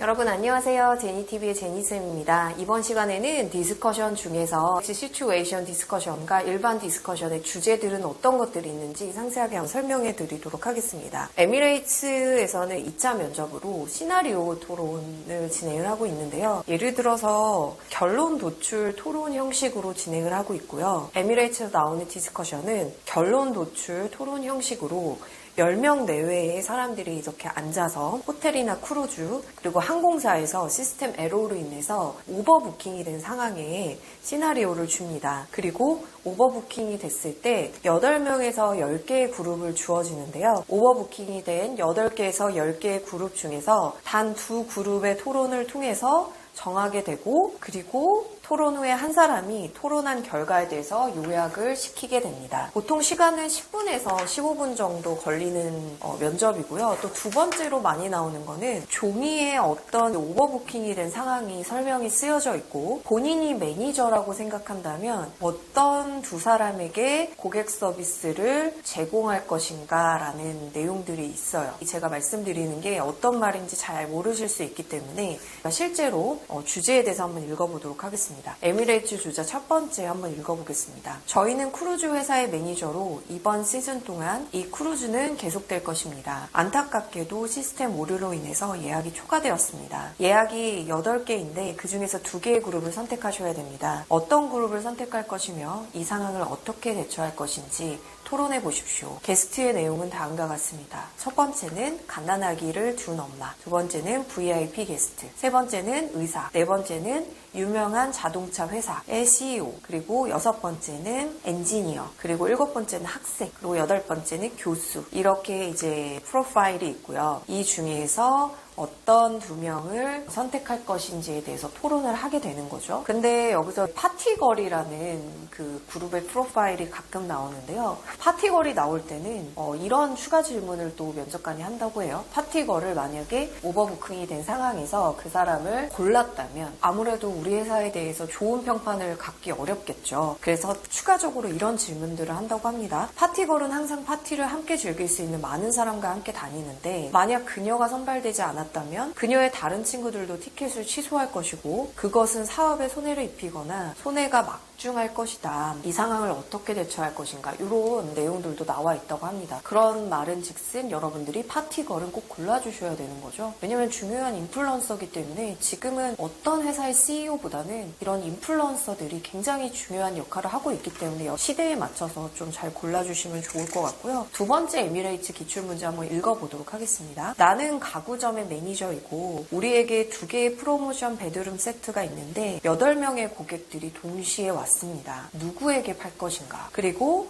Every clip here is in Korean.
여러분 안녕하세요. 제니TV의 제니쌤입니다. 이번 시간에는 디스커션 중에서 시츄에이션 디스커션과 일반 디스커션의 주제들은 어떤 것들이 있는지 상세하게 한번 설명해 드리도록 하겠습니다. 에미레이츠에서는 2차 면접으로 시나리오 토론을 진행을 하고 있는데요. 예를 들어서 결론 도출 토론 형식으로 진행을 하고 있고요. 에미레이츠에서 나오는 디스커션은 결론 도출 토론 형식으로 10명 내외의 사람들이 이렇게 앉아서 호텔이나 크루즈 그리고 항공사에서 시스템 에러로 인해서 오버부킹이 된 상황에 시나리오를 줍니다. 그리고 오버부킹이 됐을 때 8명에서 10개의 그룹을 주어지는데요. 오버부킹이 된 8개에서 10개의 그룹 중에서 단 2그룹의 토론을 통해서 정하게 되고 그리고 토론 후에 한 사람이 토론한 결과에 대해서 요약을 시키게 됩니다. 보통 시간은 10분에서 15분 정도 걸리는 면접이고요. 또 두 번째로 많이 나오는 거는 종이에 어떤 오버부킹이 된 상황이 설명이 쓰여져 있고 본인이 매니저라고 생각한다면 어떤 두 사람에게 고객 서비스를 제공할 것인가 라는 내용들이 있어요. 제가 말씀드리는 게 어떤 말인지 잘 모르실 수 있기 때문에 실제로 주제에 대해서 한번 읽어보도록 하겠습니다. 에미레이츠 주자 첫 번째 한번 읽어보겠습니다. 저희는 크루즈 회사의 매니저로 이번 시즌 동안 이 크루즈는 계속될 것입니다. 안타깝게도 시스템 오류로 인해서 예약이 초과되었습니다. 예약이 8개인데 그 중에서 2개의 그룹을 선택하셔야 됩니다. 어떤 그룹을 선택할 것이며 이 상황을 어떻게 대처할 것인지 토론해 보십시오. 게스트의 내용은 다음과 같습니다. 첫 번째는 갓난아기를 둔 엄마, 두 번째는 VIP 게스트, 세 번째는 의사, 네 번째는 유명한 자동차 회사의 CEO, 그리고 6번째는 엔지니어, 그리고 7번째는 학생, 그리고 8번째는 교수. 이렇게 이제 프로파일이 있고요. 이 중에서 어떤 2명을 선택할 것인지에 대해서 토론을 하게 되는 거죠. 근데 여기서 파티걸이라는 그 그룹의 프로파일이 가끔 나오는데요. 파티걸이 나올 때는 이런 추가 질문을 또 면접관이 한다고 해요. 파티걸을 만약에 오버부킹이 된 상황에서 그 사람을 골랐다면 아무래도 우리 회사에 대해서 좋은 평판을 갖기 어렵겠죠. 그래서 추가적으로 이런 질문들을 한다고 합니다. 파티걸은 항상 파티를 함께 즐길 수 있는 많은 사람과 함께 다니는데 만약 그녀가 선발되지 않았다면 그녀의 다른 친구들도 티켓을 취소할 것이고 그것은 사업에 손해를 입히거나 손해가 막중할 것이다. 이 상황을 어떻게 대처할 것인가 이런 내용들도 나와 있다고 합니다. 그런 말은 즉슨 여러분들이 파티걸은 꼭 골라주셔야 되는 거죠. 왜냐면 중요한 인플루언서이기 때문에 지금은 어떤 회사의 CEO보다는 이런 인플루언서들이 굉장히 중요한 역할을 하고 있기 때문에 시대에 맞춰서 좀 잘 골라주시면 좋을 것 같고요. 두 번째 에미레이츠 기출문제 한번 읽어보도록 하겠습니다. 나는 가구점의 매니저이고 우리에게 2개의 프로모션 베드룸 세트가 있는데 8명의 고객들이 동시에 왔습니다. 누구에게 팔 것인가? 그리고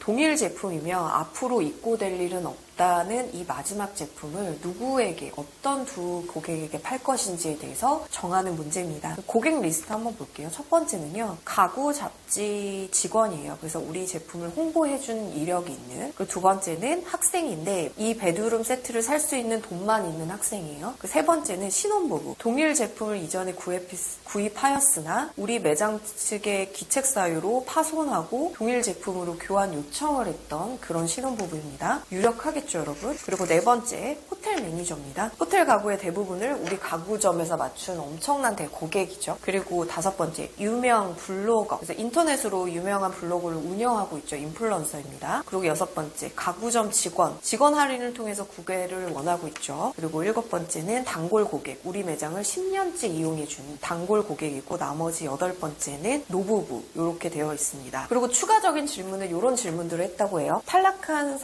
동일 제품이며 앞으로 입고될 일은 없다는 이 마지막 제품을 누구에게 어떤 2 고객에게 팔 것인지에 대해서 정하는 문제입니다. 고객 리스트 한번 볼게요. 첫 번째는요. 가구 잡지 직원이에요. 그래서 우리 제품을 홍보해준 이력이 있는. 그리고 두 번째는 학생인데 이 베드룸 세트를 살 수 있는 돈만 있는 학생이에요. 그 세 번째는 신혼부부. 동일 제품을 이전에 구입하였으나 우리 매장 측의 기책 사유로 파손하고 동일 제품으로 교환 요청을 했던 그런 신혼부부입니다. 유력하겠죠, 여러분? 그리고 네 번째, 호텔 매니저입니다. 호텔 가구의 대부분을 우리 가구점에서 맞춘 엄청난 대고객이죠. 그리고 5번째, 유명 블로거. 그래서 인터넷으로 유명한 블로그를 운영하고 있죠. 인플루언서입니다. 그리고 6번째, 가구점 직원 할인을 통해서 구매를 원하고 있죠. 그리고 7번째는 단골 고객. 우리 매장을 10년째 이용해주는 단골 고객이고 나머지 8번째는 노부부. 이렇게 되어 있습니다. 그리고 추가적인 질문은 이런 질문들을 했다고 해요. 탈락한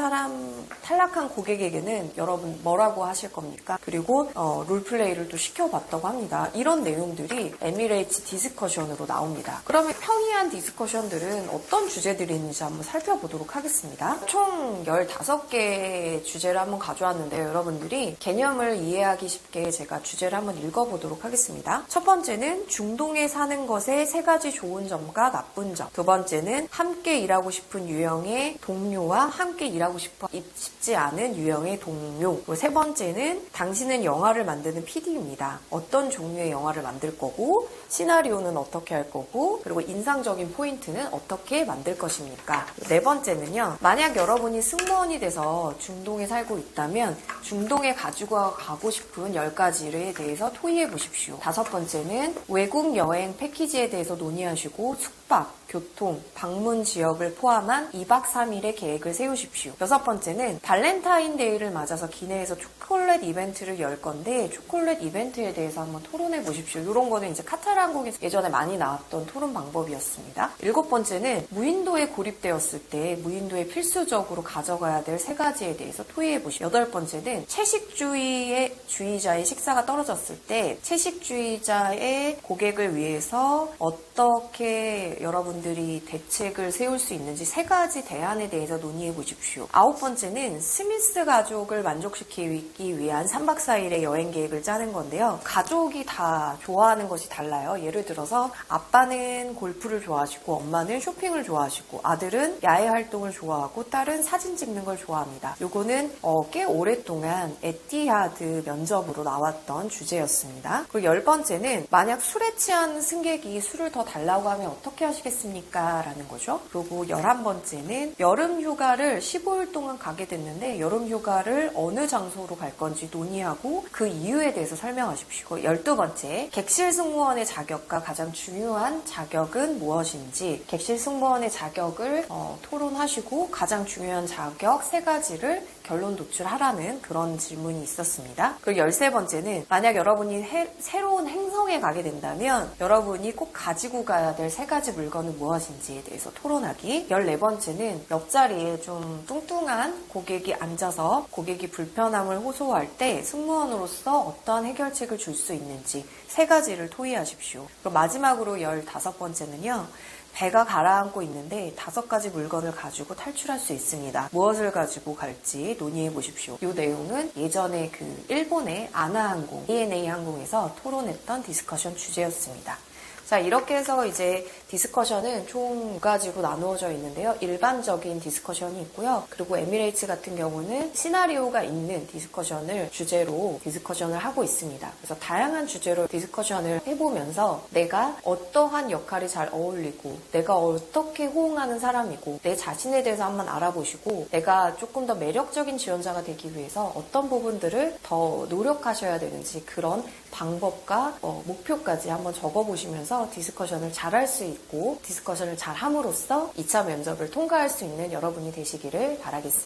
고객에게는 여러분 뭐라고 하실 겁니까? 그리고 롤플레이를 또 시켜봤다고 합니다. 이런 내용들이 에미레이츠 디스커션으로 나옵니다. 그러면 평이한 디스커션들은 어떤 주제들이 있는지 한번 살펴보도록 하겠습니다. 총 15개의 주제를 한번 가져왔는데요. 여러분들이 개념을 이해하기 쉽게 제가 주제를 한번 읽어보도록 하겠습니다. 첫 번째는 중동에 사는 것의 3가지 좋은 점과 나쁜 점. 두 번째는 함께 일하고 싶은 유형의 동료와 함께 일하고 싶지 아는 유형의 동료. 그리고 세 번째는 당신은 영화를 만드는 PD입니다. 어떤 종류의 영화를 만들 거고 시나리오는 어떻게 할 거고 그리고 인상적인 포인트는 어떻게 만들 것입니까? 네 번째는요. 만약 여러분이 승무원이 돼서 중동에 살고 있다면 중동에 가지고 가고 싶은 10가지에 대해서 토의해 보십시오. 다섯 번째는 외국 여행 패키지에 대해서 논의하시고 숙박, 교통, 방문 지역을 포함한 2박 3일의 계획을 세우십시오. 여섯 번째는 발렌타인데이를 맞아서 기내에서 초콜릿 이벤트를 열 건데 초콜릿 이벤트에 대해서 한번 토론해 보십시오. 이런 거는 이제 카타르 항공에서 예전에 많이 나왔던 토론 방법이었습니다. 일곱 번째는 무인도에 고립되었을 때 무인도에 필수적으로 가져가야 될 3가지에 대해서 토의해 보십시오. 여덟 번째는 채식주의자의 식사가 떨어졌을 때 채식주의자의 고객을 위해서 어떻게 여러분들이 대책을 세울 수 있는지 3가지 대안에 대해서 논의해 보십시오. 아홉 번째는 스미스 가족을 만족시키기 위한 3박 4일의 여행 계획을 짜는 건데요. 가족이 다 좋아하는 것이 달라요. 예를 들어서 아빠는 골프를 좋아하시고 엄마는 쇼핑을 좋아하시고 아들은 야외 활동을 좋아하고 딸은 사진 찍는 걸 좋아합니다. 요거는 꽤 오랫동안 에티하드 면접으로 나왔던 주제였습니다. 그리고 10번째는 만약 술에 취한 승객이 술을 더 달라고 하면 어떻게 하시겠습니까? 라는 거죠. 그리고 11번째는 여름 휴가를 15일 동안 가게 됐는데 여름 휴가를 어느 장소로 갈 건지 논의하고 그 이유에 대해서 설명하십시오. 12번째, 객실 승무원의 자격과 가장 중요한 자격은 무엇인지 객실 승무원의 자격을 토론하시고 가장 중요한 자격 3가지를 결론 도출하라는 그런 질문이 있었습니다. 그리고 13번째는 만약 여러분이 새로운 행성에 가게 된다면 여러분이 꼭 가지고 가야 될 3가지 물건은 무엇인지에 대해서 토론하기. 14번째는 옆자리에 좀 뚱뚱한 고객이 앉아서 고객이 불편함을 호소할 때 승무원으로서 어떠한 해결책을 줄 수 있는지 3가지를 토의하십시오. 그리고 마지막으로 15번째는요. 배가 가라앉고 있는데 5가지 물건을 가지고 탈출할 수 있습니다. 무엇을 가지고 갈지 논의해 보십시오. 이 내용은 예전에 일본의 아나항공, ANA 항공에서 토론했던 디스커션 주제였습니다. 자, 이렇게 해서 이제 디스커션은 총 2가지로 나누어져 있는데요. 일반적인 디스커션이 있고요. 그리고 에미레이츠 같은 경우는 시나리오가 있는 디스커션을 주제로 디스커션을 하고 있습니다. 그래서 다양한 주제로 디스커션을 해보면서 내가 어떠한 역할이 잘 어울리고 내가 어떻게 호응하는 사람이고 내 자신에 대해서 한번 알아보시고 내가 조금 더 매력적인 지원자가 되기 위해서 어떤 부분들을 더 노력하셔야 되는지 그런 방법과 목표까지 한번 적어보시면서 디스커션을 잘할 수 있고 디스커션을 잘 함으로써 2차 면접을 통과할 수 있는 여러분이 되시기를 바라겠습니다.